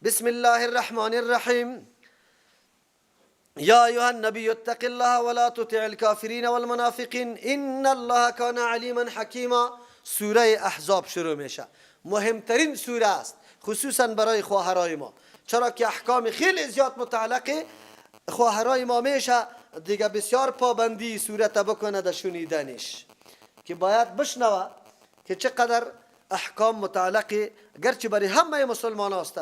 بسم الله الرحمن الرحیم. یا ایها النبی اتق الله ولا تطع الكافرین والمنافقین ان الله کان علیما حکیما. سوره احزاب شروع میشه. مهمترین سوره است خصوصا برای خواهرای ما، چرا که احکام خیلی زیاد متعلق خواهرای ما میشه. دیگه بسیار پابندی صورت بکنه در شنیدنش، که باید بشنوه که چقدر احکام متعلق گرچه برای همه مسلمان است.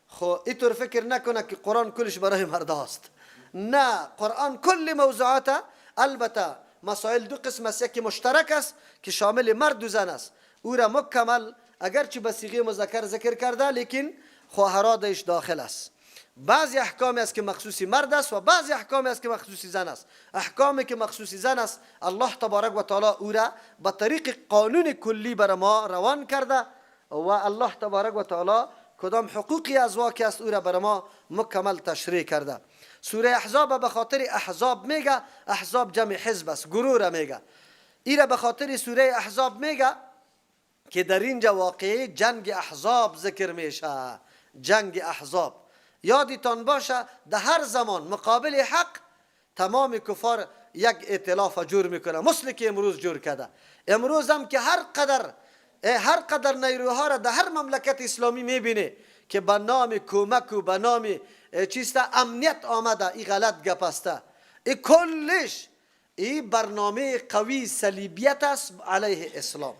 خو اینطور فکر نکنه که قرآن کلش برای مرد است. نه، قرآن کل موضوعات، البته مسائل دو قسم است، یکی مشترک است که شامل مرد و زن است، او را مکمل اگرچه به صیغه مذکر ذکر کرده لیکن خواهرها درش داخل است. بعضی احکامی است که مخصوصی مرد است و بعضی احکامی است که مخصوصی زن است. احکامی که مخصوصی زن است الله تبارک و تعالی او را به طریق قانون کلی بر ما روان کرده و الله تبارک و تعالی کدام حقوقی ازواج است او را بر ما مکمل تشریح کرده. سوره احزاب به خاطر احزاب میگه، احزاب جمع حزب است، گروه را میگه. این را به خاطر سوره احزاب میگه که در اینجا واقعی جنگ احزاب ذکر میشه. جنگ احزاب یادتان باشه در هر زمان مقابل حق تمام کفار یک ائتلاف جور میکنه، مثل که امروز جور کرده. امروز هم که هر قدر نیروها را در هر مملکت اسلامی میبینه که به نام کمک و به نام چیست امنیت آمده، این غلط گپ است. این کلش این برنامه قوی صلیبیت است علیه اسلام،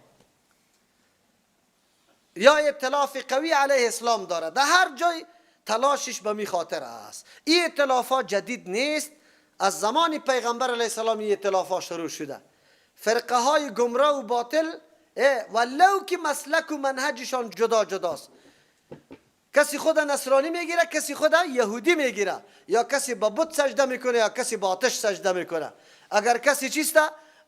یا ائتلاف قوی علیه اسلام داره. در هر جای تلاشش به می خاطر است. این ائتلافات جدید نیست، از زمان پیغمبر علیه السلام این ائتلافات شروع شده. فرقه های گمراه و باطل ولو که مسلک و منهجشان جدا جداست. کسی خود نصرانی میگیره، کسی خود یهودی میگیره، یا کسی به بت سجده میکنه یا کسی به آتش سجده میکنه. اگر کسی چیسته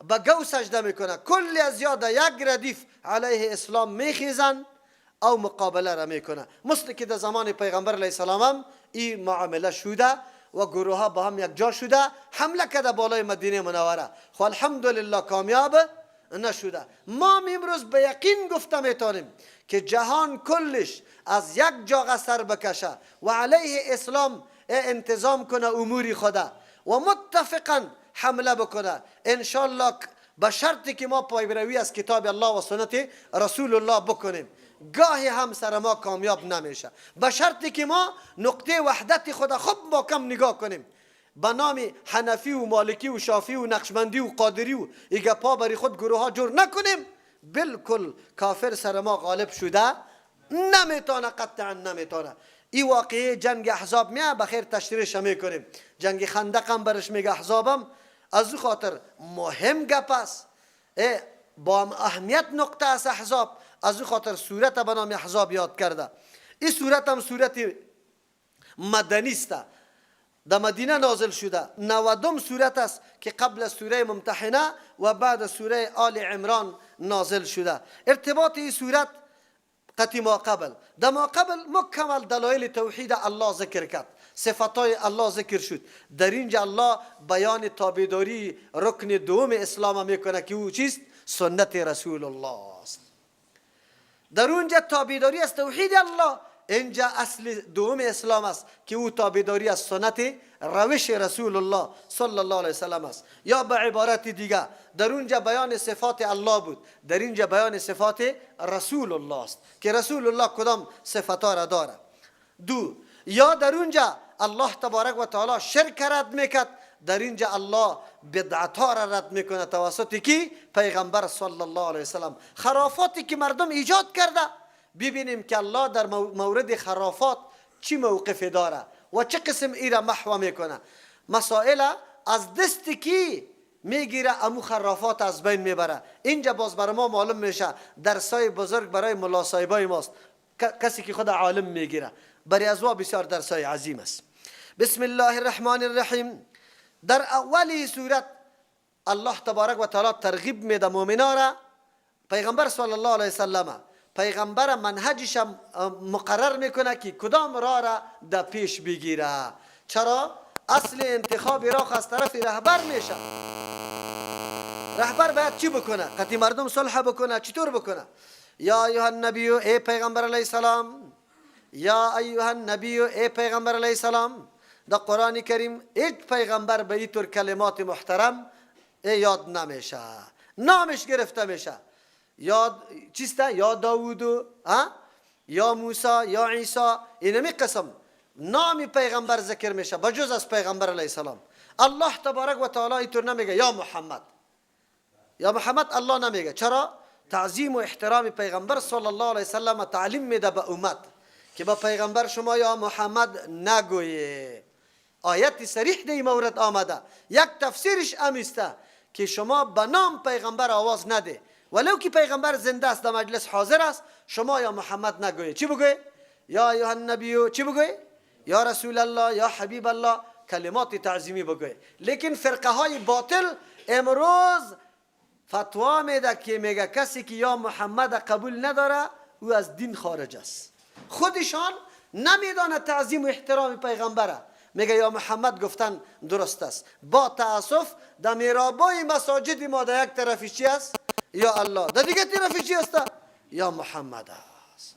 به گو سجده میکنه. کلی از یاد یک ردیف علیه اسلام میخیزن او مقابله را میکنه، مثل که در زمان پیغمبر علیه السلام هم این معامله شده و گروه ها با هم یک جا شده حمله کرده بالای مدینه منوره. خو الحمدلله کامیاب نشده. ما امروز به یقین گفته میتونیم که جهان کلش از یک جا سر بکشه و علیه اسلام انتظام کنه اموری خدا و متفقا حمله بکنه انشالله، به شرطی که ما پیروی از کتاب الله و سنت رسول الله بکنیم. گاهی هم سر ما کامیاب نمیشه، به شرطی که ما نقطه وحدت خدا خوب محکم نگاه کنیم. به نام حنفی و مالکی و شافی و نقشبندی و قادری و ایگه پا بری خود گروه ها جور نکنیم، بالکل کافر سر ما غالب شده نمیتونه، قطعا نمیتونه. این واقعی جنگ احزاب میه بخیر تشریحش میکنیم. جنگ خندق هم برش میگه، احزابم از او خاطر مهم گپ است، با اهمیت نقطه است احزاب. از او خاطر صورت به نام احزاب یاد کرده. این صورت هم صورت مدنی است، در مدینه نازل شده. 90 صورت است که قبل سوره ممتحنه و بعد سوره آل عمران نازل شده. ارتباط این صورت قطعی ما قبل، در ما قبل مکمل دلایل توحید الله ذکر کرد، صفاتای الله ذکر شد. در اینجا الله بیان تابعداری رکن دوم اسلام میکنه که او چیست؟ سنت رسول الله است. در اونجا تابعداری از توحید الله، اینجا اصل دوم اسلام است که او تابعداری از سنت روش رسول الله صلی الله علیه وسلم است. یا به عبارت دیگه در اونجا بیان صفات الله بود، در اینجا بیان صفات رسول الله است که رسول الله کدام صفات را داره. دو، یا در اونجا الله تبارک و تعالی شرک رد میکرد، در اینجا الله بدعت ها را رد میکنه توسط کی؟ پیغمبر صلی الله علیه وسلم. خرافاتی که مردم ایجاد کرده، ببینیم که الله در مورد خرافات چی موقفی داره و چه قسم ای را محو میکنه. مسائل از دستی کی میگیره امو خرافات از بین میبره. اینجا باز برای ما معلوم میشه درسای بزرگ برای ملا صاحبای ماست، کسی که خود عالم میگیره. برای ازوا بسیار درسای عظیم است. بسم الله الرحمن الرحیم. در اولی صورت الله تبارک و تعالی ترغیب میده مؤمنا را. پیغمبر صلی الله علیه وسلم پیغمبر منهجش مقرر میکنه که کدام راه را در پیش بگیره. چرا؟ اصل انتخاب راه از طرف رهبر میشه. رهبر باید چی بکنه؟ قطعی مردم صلح بکنه. چطور بکنه؟ یا ایها النبی، ای پیغمبر علیه السلام، یا ایها النبی، ای پیغمبر علیه السلام. در قرآن کریم هیچ پیغمبر به اینطور کلمات محترم یاد نمیشه، نامش گرفته میشه. یاد چیسته؟ یا داوود، یا موسی، یا عیسی، اینمی قسم نام پیغمبر ذکر میشه بجز از پیغمبر علیه السلام. الله تبارک و تعالی اینطور نمیگه یا محمد. یا محمد الله نمیگه. چرا؟ تعظیم و احترام پیغمبر صلی الله علیه وسلم تعلیم میده به امت که با پیغمبر شما یا محمد نگویه. آیت صریح در این مورد آمده. یک تفسیرش امیسته که شما به نام پیغمبر آواز نده، ولو که پیغمبر زنده است در مجلس حاضر است، شما یا محمد نگویه. چی بگویه؟ یا ایها النبی. چی بگویه؟ یا رسول الله، یا حبیب الله، کلمات تعظیمی بگویه. لیکن فرقه های باطل امروز فتوا میده که میگه کسی که یا محمد قبول نداره او از دین خارج است. خودشان نمیدانه تعظیم و احترام پیغمبره، میگه یا محمد گفتن درست است. با تاسف در میرابای مساجد ما در یک طرفی چی است؟ یا الله، در دیگه طرفی چی است؟ یا محمد است.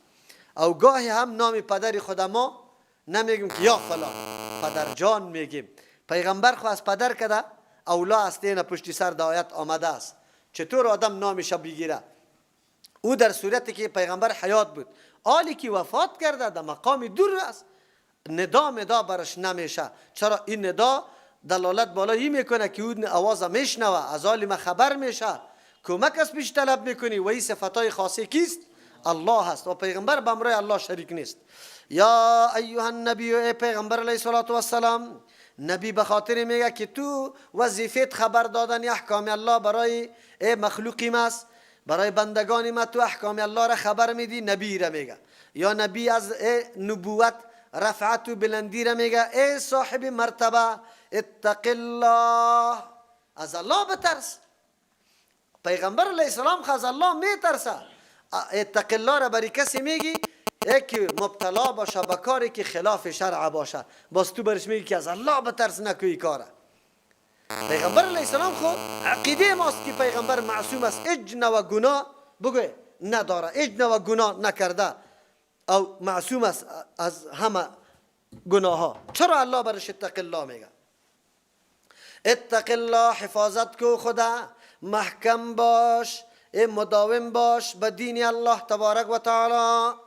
او گاهی هم نام پدر خود ما نمیگیم که یا فلان، پدر جان میگیم. پیغمبر خو از پدر کده اولا است، این پشت سر در آیت آمده است. چطور آدم نامش بگیره؟ او در صورتی که پیغمبر حیات بود، حالی که وفات کرده در مقام دور است، ندا برش نمیشه. چرا؟ این ندا دلالت بالایی میکنه که او آواز میشنوه، از عالم خبر میشه، کمک از پیش طلب میکنی. و این صفتای خاصی کیست؟ الله هست و پیغمبر به امر الله شریک نیست. یا ایها النبی، ای پیغمبر علیه السلام. نبی به خاطر میگه که تو وظیفت خبر دادن احکام الله برای مخلوقی است، برای بندگان ما تو احکام الله را خبر میدی. نبی را میگه. یا نبی از نبوت رفعت و بلندی را میگه. ای صاحب مرتبه، اتق الله، از الله بترس. پیغمبر علیه السلام از الله میترسه. اتق الله را برای کسی میگی که مبتلا باشه به کاری که خلاف شرع باشه، باز تو برش میگی که از الله بترس، نکوی کاره. پیغمبر علیه السلام خود عقیده ماست که پیغمبر معصوم است، هیچ نوع گناه بگوی نداره، هیچ نوع گناه نکرده او معصوم است از همه گناه ها. چرا الله برش اتق الله میگه؟ اتق الله، حفاظت کو خدا، محکم باش، مداوم باش به دین الله تبارک و تعالی.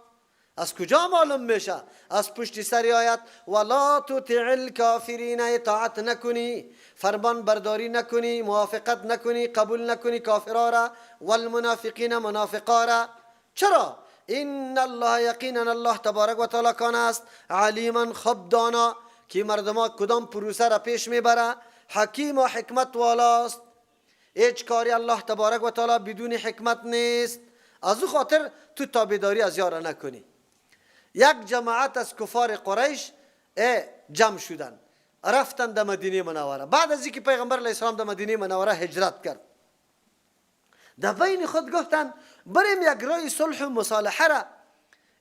از کجا معلوم میشه؟ از پشت سر آیت ولا تطع الکافرین، اطاعت نکنی، فرمان برداری نکنی، موافقت نکنی، قبول نکنی کافرا را، والمنافقین، منافقا را. چرا؟ ان الله، یقینا الله تبارک و تعالی کان است علیما، خود دانا که مردما کدام پروسه را پیش میبره، حکیم و حکمت والاست. هیچ کاری الله تبارک و تعالی بدون حکمت نیست. از او خاطر تو تابعداری از یارا نکنی. یک جماعت از کفار قریش جمع شدن، رفتن در مدینه منوره. بعد از اینکه پیغمبر علیه السلام در مدینه منوره هجرت کرد، در بین خود گفتن بریم یک راه صلح و مصالحه را،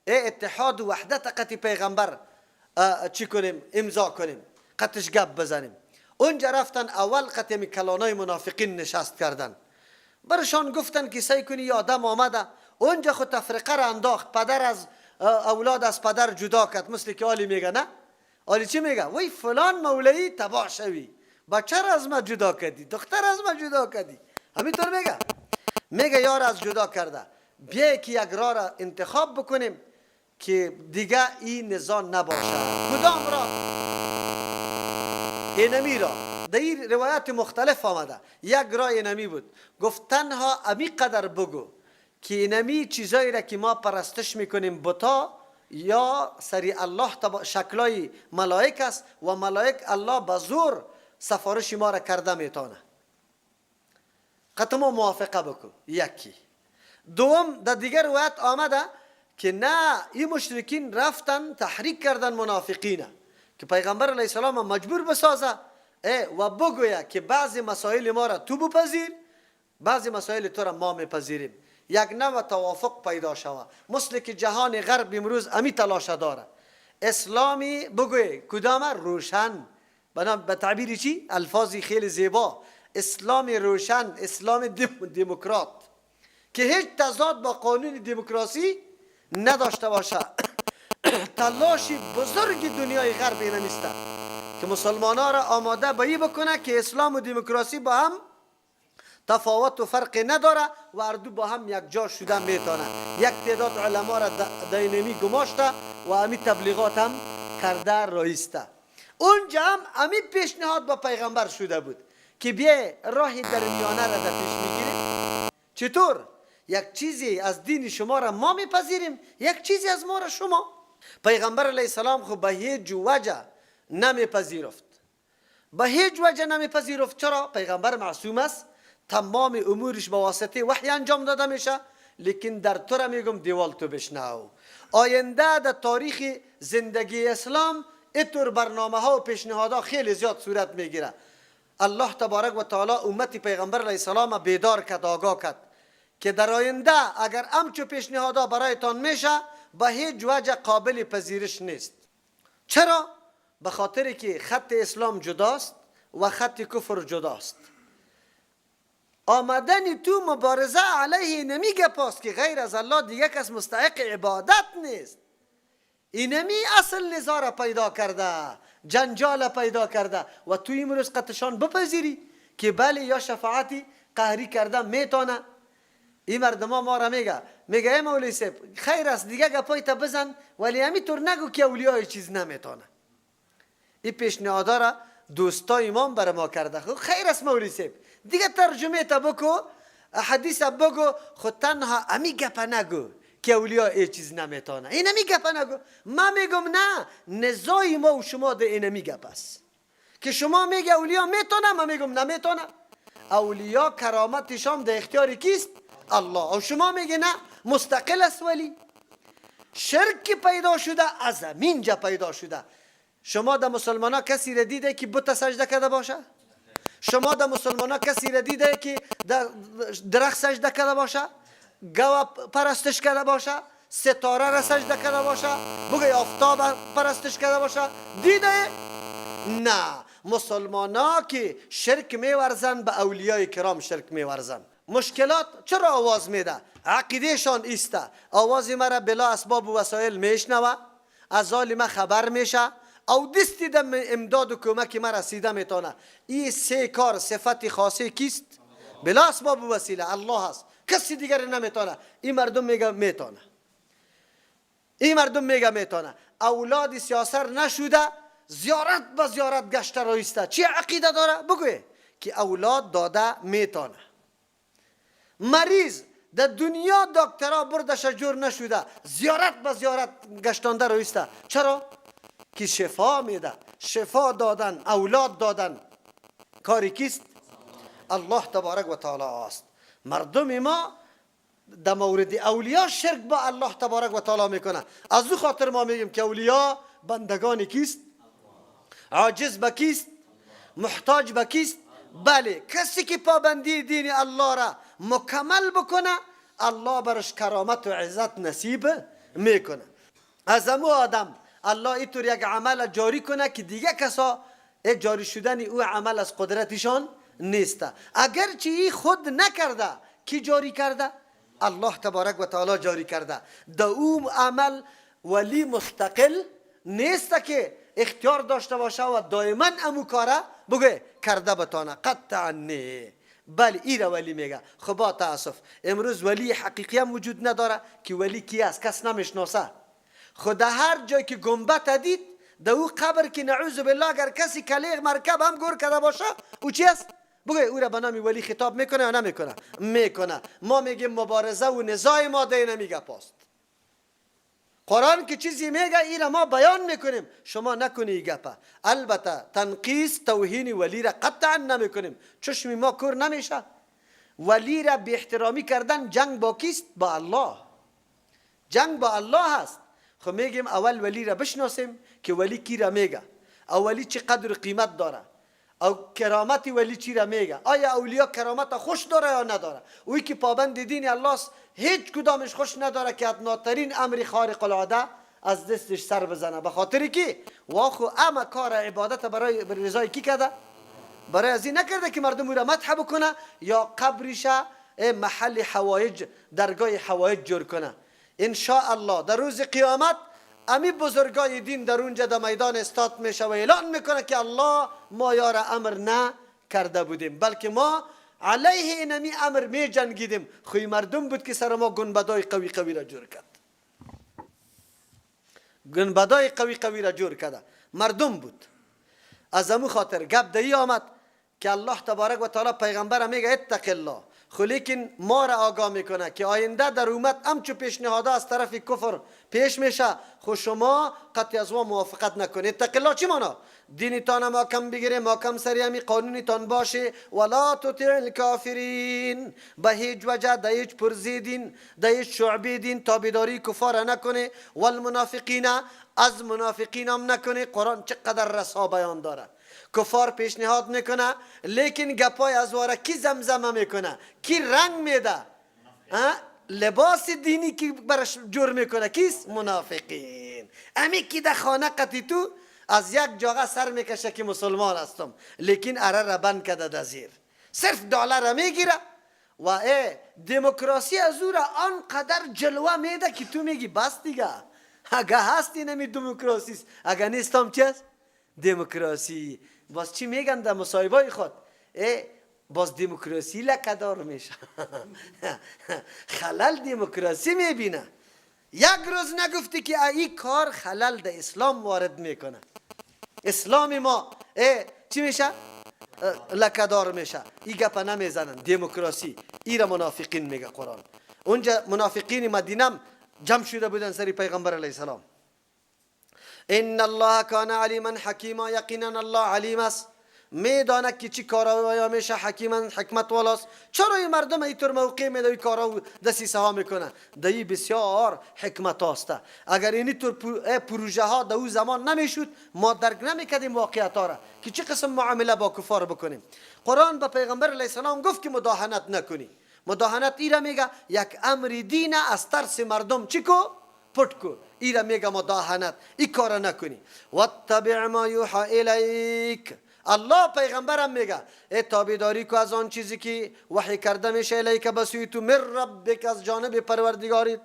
اتحاد و وحدت قطع پیغمبر چی کنیم؟ امضا کنیم، قطعش گپ بزنیم. اونجا رفتن اول قطع کلانای منافقین نشست کردن. برشان گفتن که سعی کنی آدم آمده اونجا خود تفرقه را انداخت، پدر از اولاد از پدر جدا کرد. مثل که آلی میگه نه؟ آلی چی میگه؟ وی فلان مولایی تباه شوی، بچه را از ما جدا کردی، دختر از ما جدا کردی. همینطور میگه یار از جدا کرده، بیا که یک راه را انتخاب بکنیم که دیگه این نظام نباشه. کدام را؟ اینمی را. در این روایت مختلف آمده. یک راه اینمی بود، گفت تنها امی قدر بگو که اینمی چیزایی را که ما پرستش میکنیم بتا یا سری الله شکلای ملائک است و ملائک الله به زور سفارش ما را کرده میتونه. قطعا موافقه بکن. یکی. دوم در دیگر روایت آمده که نه، این مشرکین رفتن تحریک کردن منافقین که پیغمبر علیه السلام مجبور بسازه و بگویه که بعضی مسائل ما را تو بپذیر، بعضی مسائل تو را ما میپذیریم. یک نوع توافق پیدا شود. مثل که جهان غرب امروز امی تلاش داره، اسلامی بگوی کدام روشن، به تعبیر چی؟ الفاظی خیلی زیبا، اسلام روشن، اسلام دموکرات که هیچ تضاد با قانون دموکراسی نداشته باشه. تلاش بزرگ دنیای غرب این نیست که مسلمان ها را آماده به این بکنه که اسلام و دموکراسی با هم تفاوت و فرقی نداره و اردو با هم یک جا شده میتونه. یک تعداد علما را دینمی گماشته و امی تبلیغات هم کرده رایسته. اونجا هم امی پیشنهاد با پیغمبر شده بود که بیا راه درمیانه را در پیش میگیریم. چطور؟ یک چیزی از دین شما را ما میپذیریم، یک چیزی از ما را شما. پیغمبر علیه السلام خب به هیچ وجه نمیپذیرفت، به هیچ وجه نمیپذیرفت. چرا؟ پیغمبر معصوم است، تمام امورش با واسطه وحی انجام داده میشه. لیکن در تو را میگم دیوال تو بشنو. آینده در تاریخ زندگی اسلام اینطور برنامه ها و پیشنهادها خیلی زیاد صورت میگیره. الله تبارک و تعالی امت پیغمبر علیه السلام بیدار کرد، آگاه کرد که در آینده اگر همچو پیشنهادها برایتان میشه به هیچ وجه قابل پذیرش نیست. چرا؟ به خاطر که خط اسلام جداست و خط کفر جداست. آمدن تو مبارزه علیه نمیگه پاست که غیر از الله دیگه کس مستحق عبادت نیست. اینمی اصل نزاع را پیدا کرده، جنجال پیدا کرده و توی امروز قطشان بپذیری که بله یا شفاعتی قهری کرده میتونه. این مردم ما را میگه ای مولوی صاحب خیر است دیگه گپای تا بزن ولی همینطور نگو که اولیای چیز نمیتونه. این پیشنهادا را دوستای امام بر ما کرده. خیر است مولوی صاحب دیگه ترجمه تا بکو، حدیث بگو، خود تنها امی گپ نگو که اولیاء ای چیز نمیتونه. این امی گپ نگو. ما میگم نه، نزاعی ما و شما ده این امی گپ است که شما میگه اولیاء میتونه، ما میگم نمیتونه. اولیاء کرامتشان در اختیار کیست؟ الله. و شما میگه نه مستقل است. ولی شرک پیدا شده از همینجا پیدا شده. شما در مسلمان ها کسی را دیده که بت سجده کرده باشه؟ شما در مسلمان ها کسی را دیده که در درخت سجده کرده باشه؟ گوا پرستش کرده باشه؟ ستاره را سجده کرده باشه؟ بگوی آفتاب پرستش کرده باشه؟ دیده؟ نه. مسلمان ها که شرک میورزن به اولیای کرام شرک میورزن. مشکلات چرا آواز میده؟ عقیده شان ایسته. آواز مرا بلا اسباب و وسایل میشنوه، از ظالم خبر میشه او دستی دم امداد و کمک ما رسیده میتونه. این سه کار صفت خاصه کیست؟ بلا اسباب و وسیله الله هست، کسی دیگر نمیتونه. این مردم میگه میتونه، این مردم میگه میتونه. اولاد سیاسر نشده زیارت به زیارت گشته رایسته. چی عقیده داره؟ بگوی که اولاد داده میتونه. مریض در دنیا دکترها بردش جور نشده زیارت به زیارت گشتانده رایسته. چرا؟ که شفا میده. شفا دادن، اولاد دادن کاری کیست؟ الله تبارک و تعالی است. مردم ما در مورد اولیاء شرک با الله تبارک و تعالی میکنه. از او خاطر ما میگیم که اولیاء بندگان کیست؟ عاجز به کیست؟ محتاج به کیست؟ بله کسی که پابندی دین الله را مکمل بکنه الله برش کرامت و عزت نصیب میکنه. از امو آدم الله اینطور یک عمل جاری کنه که دیگه کسا جاری شدن او عمل از قدرتشان نیسته. اگرچه ای خود نکرده کی جاری کرده؟ الله تبارک و تعالی جاری کرده. دا او عمل ولی مستقل نیسته که اختیار داشته باشه و دائما امو کاره بگه کرده بتانه قطعا نه. بله ای را ولی میگه. خب با تاسف امروز ولی حقیقی هم وجود نداره که ولی کی است کس نمیشناسه. خود هر جای که گنبت دید در او قبر که نعوذ بالله اگر کسی کلیغ مرکب هم گور کرده باشه او چی است؟ بگه او را به نام ولی خطاب میکنه یا نمیکنه؟ میکنه. ما میگیم مبارزه و نزاع ما ده نمیگه پاست. قرآن که چیزی میگه این را ما بیان میکنیم، شما نکنی گپه. البته تنقیص توهین ولی را قطعا نمیکنیم، چشم ما کور نمیشه. ولی را بی احترامی کردن جنگ با کیست؟ با الله. جنگ با الله هست. خب میگیم اول ولی را بشناسیم که ولی کی را میگه، اولی چه قدر قیمت داره، او کرامت ولی چی را میگه. آیا اولیاء کرامت خوش داره یا نداره؟ اوی که پابند دین الله است هیچ کدامش خوش نداره که ادناترین امر خارق العاده از دستش سر بزنه. به خاطر کی؟ واخو اما کار عبادت برای رضای کی کرده؟ برای از این نکرده که مردم را مدح بکنه یا قبرش محل حوایج، درگاه حوایج جور کنه. ان شاء الله در روز قیامت امی بزرگای دین در اونجا در میدان استاد میشه و اعلان میکنه که الله ما یار امر نه کرده بودیم، بلکه ما علیه اینمی امر می جنگیدیم. خوی مردم بود که سر ما گنبدای قوی قوی را جور کرد. گنبدای قوی قوی را جور کرده مردم بود. از امو خاطر گپ دهی آمد که الله تبارک و تعالی پیغمبر میگه اتق الله، خو لیکن ما را آگاه میکنه که آینده در امت همچو پیشنهادا از طرف کفر پیش میشه، خو شما قطعی از ما موافقت نکنید. اتق الله چی مانا؟ دینتان محکم بگیره، محکم سری همی قانونتان باشه. ولا تطع الکافرین، به هیچ وجه در هیچ پرزیدین در هیچ شعبی دین تابعداری کفار نکنه. والمنافقین، از منافقین هم نکنه. قرآن چقدر رسا بیان داره. کفار پیشنهاد میکنه لیکن گپای ازواره کی زمزمه میکنه، کی رنگ میده، لباس دینی کی برش جور میکنه، کیست؟ منافقین. امی کی در خانه قطی تو از یک جاگه سر میکشه که مسلمان هستم، لیکن اره را بند کده در زیر، صرف دلار را میگیره و دموکراسی از او را آنقدر جلوه میده که تو میگی بس دیگه، اگه هستی نمی دموکراسی، اگه نیستم چی است؟ دموکراسی. باز چی میگن در مصاحبه خود؟ باز دموکراسی لکدار میشه. خلل دموکراسی میبینه. یک روز نگفتی که این کار خلل در اسلام وارد میکنه، اسلام ما چی میشه؟ لکدار میشه. این گپا نمیزنن. دموکراسی ایرا منافقین میگه قرآن. اونجا منافقین مدینه جمع شده بودن سری پیغمبر علیه السلام. ان الله کان علیما حکیما، یقینا الله علیم است، میدانه که چی کارا میشه، حکیما حکمت والاست. چرا این مردم اینطور موقع میده این کارا دسیسه ها میکنه؟ دایی بسیار حکمت هاست. اگر اینطور پروژه ها در اون زمان نمیشد ما درک نمیکردیم واقعیت ها را که چه قسم معامله با کفار بکنیم. قرآن به پیغمبر علیه السلام گفت که مداهنت نکنی. مداهنت ایرا میگه یک امر دینه از ترس مردم چی کو؟ پٹ کو. ایرا میگه مداهنت، این کارا نکنی. واتبع ما یوحى الیک، الله پیغمبرم میگه تابعداری کو از آن چیزی که وحی کرده میشه الیک بسوی تو، من ربک، از جانب پروردگارت.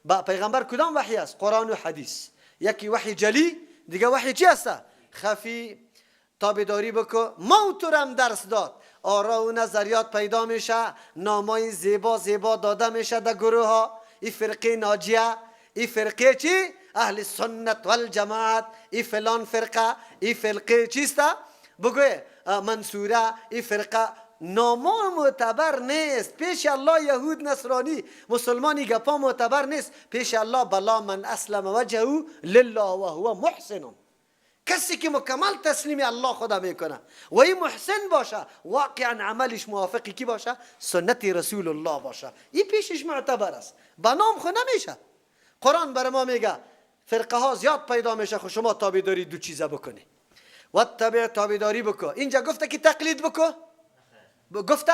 با پیغمبر کدام وحی است؟ قرآن و حدیث. یکی وحی جلی، دیگه وحی چی است؟ خفی. تابعداری بکو. ما تو هم درس داد، آرا و نظریات پیدا میشه، نامای زیبا زیبا داده میشه در گروه ها. این فرقه ناجیه، این فرقه چی؟ اهل سنت والجماعت، این فلان فرقه، این فرقه چیست؟ بگوی منصوره. این فرقه ناما معتبر نیست پیش الله. یهود نصرانی مسلمانی گپا معتبر نیست پیش الله. بلا من اسلم وجهه لله و هو محسن، کسی که مکمل تسلیم الله خدا میکنه و این محسن باشه، واقعا عملش موافقی کی باشه؟ سنت رسول الله باشه، این پیشش معتبر است. با نام خود نمیشه. قرآن بر ما میگه فرقه ها زیاد پیدا میشه، خود شما تابعداری دو چیزه بکنی. واتبع، تابعداری بکو. اینجا گفته که تقلید بکو؟ گفته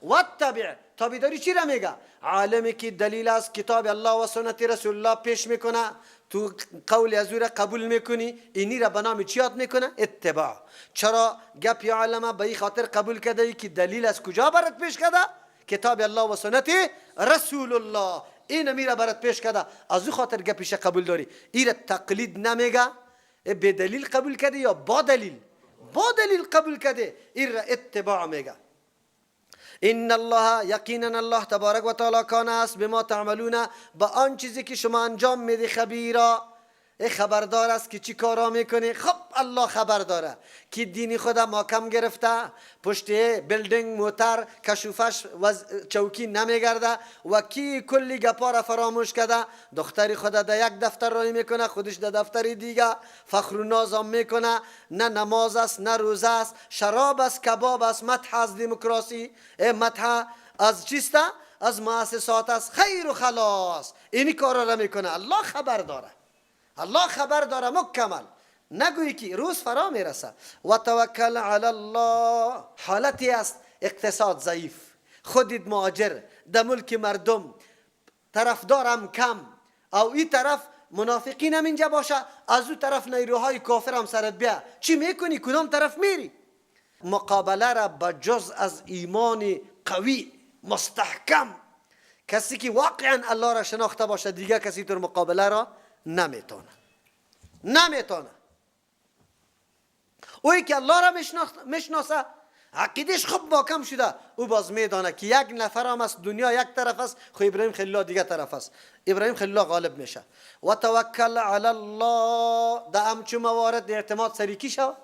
واتبع. تابعداری چی را میگه؟ عالمی که دلیل از کتاب الله و سنت رسول الله پیش میکنه، تو قول از او را قبول میکنی، اینی را به نام چی یاد میکنه؟ اتباع. چرا گپ یا علمه به این خاطر قبول کرده که دلیل از کجا برات پیش کرده؟ کتاب الله و سنت رسول الله. این میره برات پیش کرده، از او خاطر گپیش قبول داری. این را تقلید نمیگه، به دلیل قبول کرده یا با دلیل؟ با دلیل قبول کرده، این را اتباع میگه. ان الله، یقینا الله تبارک و تعالی کان است بما تعملون، با آن چیزی که شما انجام میدی خبیرا، خبردار است که چی کارا میکنی. خب الله خبر داره که دینی خدا محکم گرفته، پشت بلدینگ موتر کشوفش و چوکی نمیگرده و کی کلی گپا را فراموش کرده. دختری خدا در یک دفتر رای میکنه، خودش در دفتری دیگه فخر و نازم میکنه. نه نماز است، نه روزه است، شراب است، کباب است، مدح از دموکراسی، مدح از چیسته؟ از مؤسسات است، خیر و خلاص. اینی کارا را میکنه. الله خبر داره، الله خبر داره مکمل. نگویی که روز فرا میرسه. و توکل علی الله، حالتی است اقتصاد ضعیف، خودت مهاجر در ملک مردم، طرفدارم کم، او این طرف منافقین هم اینجا باشه، از او طرف نیروهای کافر هم سرت بیا، چی میکنی؟ کدام طرف میری؟ مقابله را با جز از ایمان قوی مستحکم، کسی که واقعا الله را شناخته باشه، دیگه کسی تو مقابله را نمیتونه. نمیتونه. اوی که الله را میشناسه، عقیدش خوب محکم شده، او باز میدانه که یک نفر هم است، دنیا یک طرف است، خو ابراهیم خلیل الله دیگه طرف است. ابراهیم خلیل الله غالب میشه. و توکل علی الله، در همچون موارد اعتماد سری کی شو؟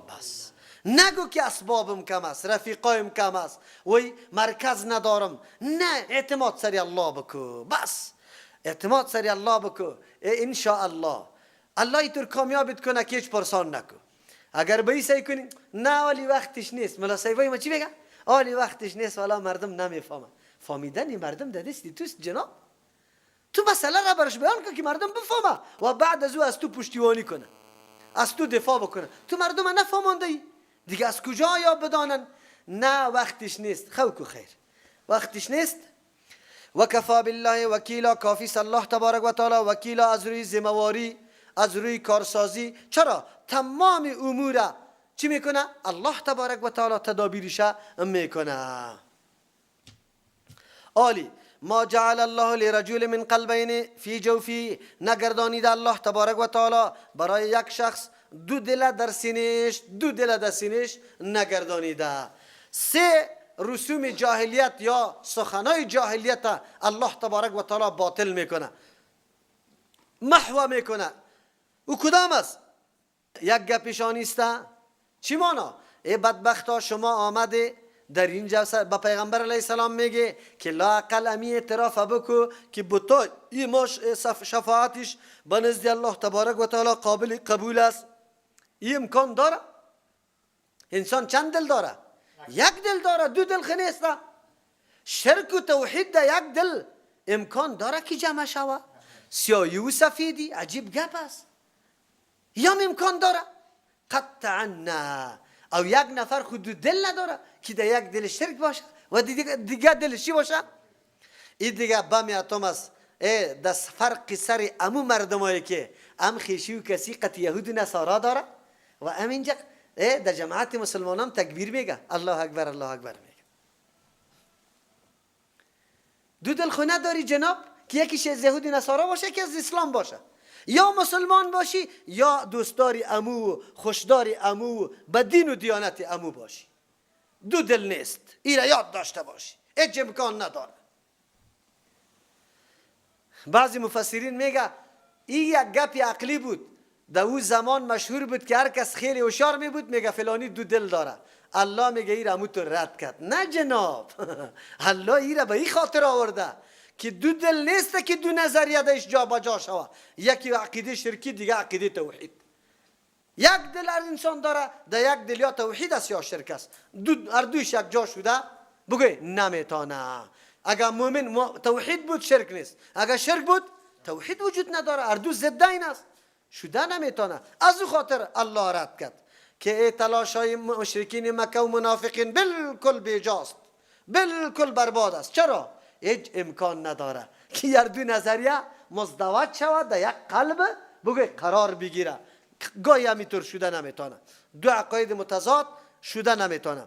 بس نگو که اسبابم کم است، رفیقایم کم است، وی مرکز ندارم. نه، اعتماد سری الله بکو. بس اعتماد سری الله بکو. ان شاء الله الله اینطور کامیابت کنه که هیچ پرسان نکو. اگر به این سعی کنی نه ولی وقتش نیست، ملا سیبایی ما چی بگم؟ ولی وقتش نیست، والا مردم نمیفهمن. فهمیدن این مردم در دستی توست جناب. تو مسئله را برش بیان کن که مردم بفهمه و بعد از او از تو پشتیبانی کنه، از تو دفاع بکنه. تو مردم نفهمانده ای دیگه از کجا یا بدانن؟ نه وقتش نیست. خوکو خیر، وقتش نیست. و کفا بالله وکیلا، کافی است الله تبارک و تعالی وکیلا از روی ذمه‌واری، از روی کارسازی. چرا؟ تمام امور چی میکنه؟ الله تبارک و تعالی تدابیرش میکنه. عالی. ما جعل الله لرجل من قلبین فی جوفی، نگردانید الله تبارک و تعالی برای یک شخص دو دل در سینه‌اش، دو دل در سینه‌اش نگردانیده. سه رسوم جاهلیت یا سخنای جاهلیت الله تبارک و تعالی باطل میکنه، محو میکنه. او کدام است؟ یک گپشان است. چی مانا؟ ای بدبختا شما آمده در این جلسه با پیغمبر علیه السلام میگه که لااقل امی اعتراف بکو که بتا این ما شفاعتش به نزد الله تبارک و تعالی قابل قبول است. این امکان داره؟ انسان چند دل داره؟ یک دل داره، دو دل خنیست. شرک و توحید ده یک دل امکان داره که جمع شوه؟ سیاهی و سفیدی عجیب گپ است. یا امکان داره؟ قطعا نه. او یک نفر خود دو دل نداره که در یک دل شرک باشه و دیگه دل چی باشه؟ این دیگه بمی اتم است. دست فرق سر امو مردمایی که ام خیشی و کسی قط یهود و نصارا داره و ام اینجا در جماعت مسلمانان تکبیر میگه الله اکبر الله اکبر میگه. دو دل خو نداری جناب که یکیش از یهود و نصارا باشه که از اسلام باشه، یا مسلمان باشی یا دوستداری امو، خوشداری امو، به دین و دیانت امو باشی. دو دل نیست. این را یاد داشته باشی، هیچ امکان نداره. بعضی مفسرین میگه این یک گپ عقلی بود، در او زمان مشهور بود که هر کس خیلی هوشیار می بود میگه فلانی دو دل داره. الله میگه این را همون تو رد کرد. نه جناب، الله این را به این خاطر آورده که دو دل نیست که دو نظریه دایش جا بجا شوه. یکی عقیده شرکی، دیگه عقیده توحید. یک دل هر انسان داره، در یک دل یا توحید است یا شرک است. هر دویش یک جا شده بگوی نمیتونه. اگر مومن توحید بود شرک نیست، اگر شرک بود توحید وجود نداره. هر دو ضد این است، شده نمیتونه. از او خاطر الله رد کرد که تلاشای مشرکین مکه و منافقین بالکل بیجاست، بالکل برباد است. چرا؟ هیچ امکان نداره که هر دو نظریه مزدوج شود در یک قلب بگوی قرار بگیره. گاهی همینطور شده نمیتونه. دو عقاید متضاد شده نمیتونه.